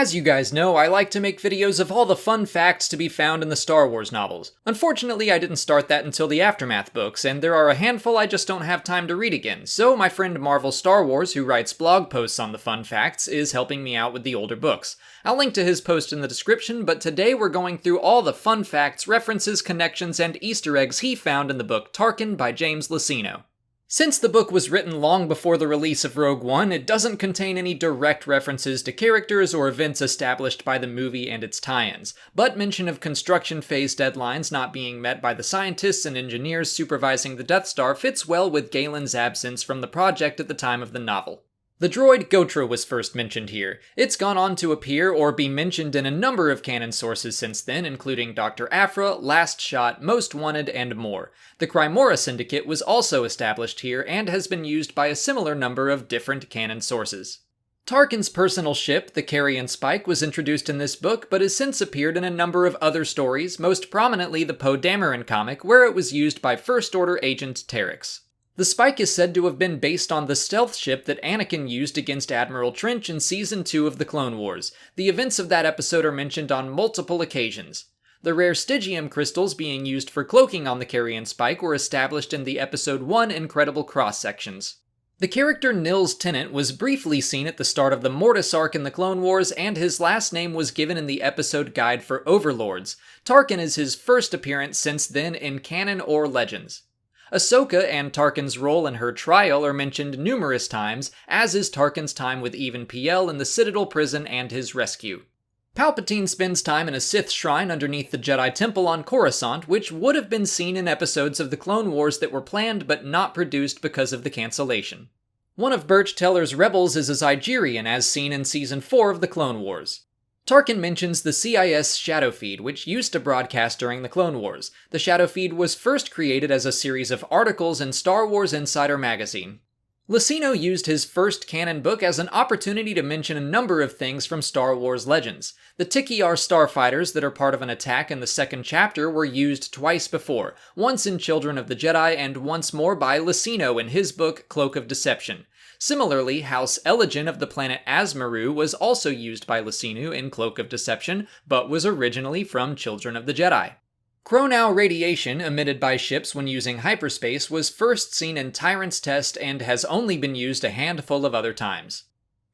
As you guys know, I like to make videos of all the fun facts to be found in the Star Wars novels. Unfortunately, I didn't start that until the Aftermath books, and there are a handful I just don't have time to read again, so my friend MarvelStarWars, who writes blog posts on the fun facts, is helping me out with the older books. I'll link to his post in the description, but today we're going through all the fun facts, references, connections, and Easter eggs he found in the book Tarkin by James Luceno. Since the book was written long before the release of Rogue One, it doesn't contain any direct references to characters or events established by the movie and its tie-ins, but mention of construction phase deadlines not being met by the scientists and engineers supervising the Death Star fits well with Galen's absence from the project at the time of the novel. The droid Gotra was first mentioned here. It's gone on to appear or be mentioned in a number of canon sources since then, including Dr. Aphra, Last Shot, Most Wanted, and more. The Crymora Syndicate was also established here and has been used by a similar number of different canon sources. Tarkin's personal ship, the Carrion Spike, was introduced in this book, but has since appeared in a number of other stories, most prominently the Poe Dameron comic, where it was used by First Order agent Terex. The Spike is said to have been based on the stealth ship that Anakin used against Admiral Trench in Season 2 of the Clone Wars. The events of that episode are mentioned on multiple occasions. The rare Stygium crystals being used for cloaking on the Carrion Spike were established in the Episode 1 Incredible Cross-Sections. The character Nils Tennant was briefly seen at the start of the Mortis arc in the Clone Wars, and his last name was given in the episode guide for Overlords. Tarkin is his first appearance since then in canon or legends. Ahsoka and Tarkin's role in her trial are mentioned numerous times, as is Tarkin's time with Even Piell in the Citadel prison and his rescue. Palpatine spends time in a Sith shrine underneath the Jedi Temple on Coruscant, which would have been seen in episodes of the Clone Wars that were planned but not produced because of the cancellation. One of Birch Teller's rebels is a Zygerian, as seen in Season 4 of the Clone Wars. Tarkin mentions the CIS shadow feed, which used to broadcast during the Clone Wars. The shadow feed was first created as a series of articles in Star Wars Insider magazine. Luceno used his first canon book as an opportunity to mention a number of things from Star Wars Legends. The Tiki-R starfighters that are part of an attack in the second chapter were used twice before, once in Children of the Jedi and once more by Luceno in his book Cloak of Deception. Similarly, House Elogen of the planet Asmaru was also used by Luceno in Cloak of Deception, but was originally from Children of the Jedi. Chronau radiation emitted by ships when using hyperspace was first seen in Tyrant's Test and has only been used a handful of other times.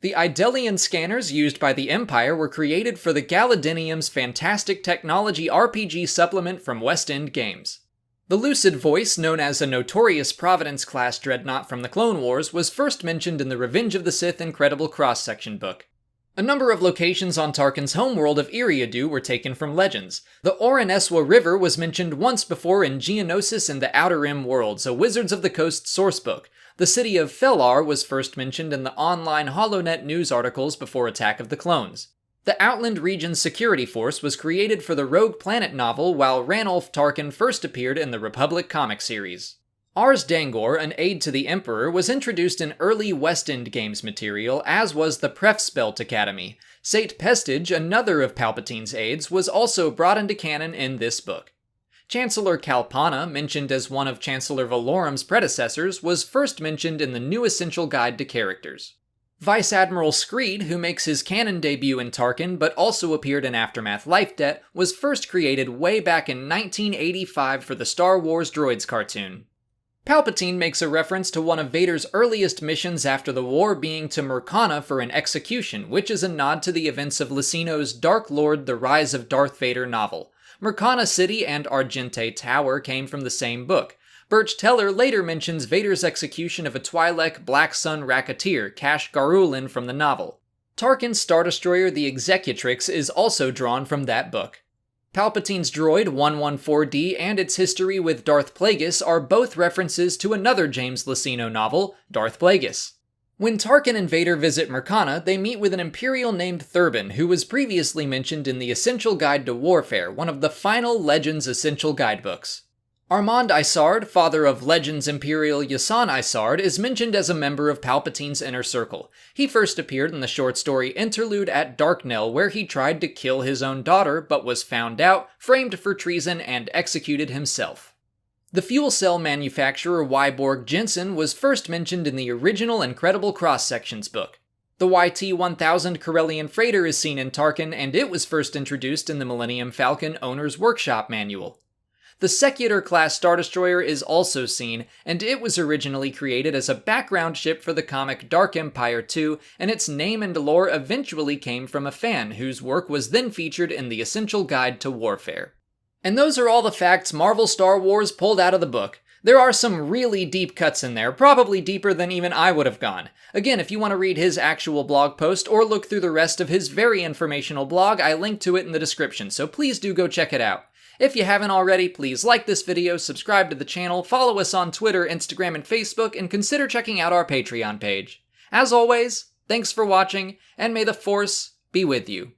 The Idelian scanners used by the Empire were created for the Galadinium's Fantastic Technology RPG supplement from West End Games. The Lucid Voice, known as a notorious Providence-class dreadnought from the Clone Wars, was first mentioned in the Revenge of the Sith Incredible Cross-Section book. A number of locations on Tarkin's homeworld of Eriadu were taken from Legends. The Oraneswa River was mentioned once before in Geonosis and the Outer Rim Worlds, a Wizards of the Coast sourcebook. The city of Fellar was first mentioned in the online HoloNet news articles before Attack of the Clones. The Outland Region Security Force was created for the Rogue Planet novel, while Ranulph Tarkin first appeared in the Republic comic series. Ars Dangor, an aide to the Emperor, was introduced in early West End Games material, as was the Prefspelt Academy. Sate Pestage, another of Palpatine's aides, was also brought into canon in this book. Chancellor Kalpana, mentioned as one of Chancellor Valorum's predecessors, was first mentioned in the New Essential Guide to Characters. Vice Admiral Screed, who makes his canon debut in Tarkin but also appeared in Aftermath Life Debt, was first created way back in 1985 for the Star Wars Droids cartoon. Palpatine makes a reference to one of Vader's earliest missions after the war being to Murkana for an execution, which is a nod to the events of Luceno's Dark Lord The Rise of Darth Vader novel. Murkana City and Argente Tower came from the same book. Birch Teller later mentions Vader's execution of a Twi'lek Black Sun racketeer, Cash Garulin, from the novel. Tarkin's Star Destroyer the Executrix is also drawn from that book. Palpatine's droid 114D and its history with Darth Plagueis are both references to another James Luceno novel, Darth Plagueis. When Tarkin and Vader visit Murkana, they meet with an Imperial named Thurbin, who was previously mentioned in the Essential Guide to Warfare, one of the final Legends Essential Guidebooks. Armand Isard, father of Legends Imperial Yasan Isard, is mentioned as a member of Palpatine's inner circle. He first appeared in the short story Interlude at Darknell, where he tried to kill his own daughter, but was found out, framed for treason, and executed himself. The fuel cell manufacturer Wyborg Jensen was first mentioned in the original Incredible Cross-Sections book. The YT-1000 Corellian freighter is seen in Tarkin, and it was first introduced in the Millennium Falcon Owner's Workshop Manual. The Secutor-class Star Destroyer is also seen, and it was originally created as a background ship for the comic Dark Empire 2, and its name and lore eventually came from a fan whose work was then featured in the Essential Guide to Warfare. And those are all the facts Marvel Star Wars pulled out of the book. There are some really deep cuts in there, probably deeper than even I would have gone. Again, if you want to read his actual blog post or look through the rest of his very informational blog, I linked to it in the description, so please do go check it out. If you haven't already, please like this video, subscribe to the channel, follow us on Twitter, Instagram, and Facebook, and consider checking out our Patreon page. As always, thanks for watching, and may the Force be with you.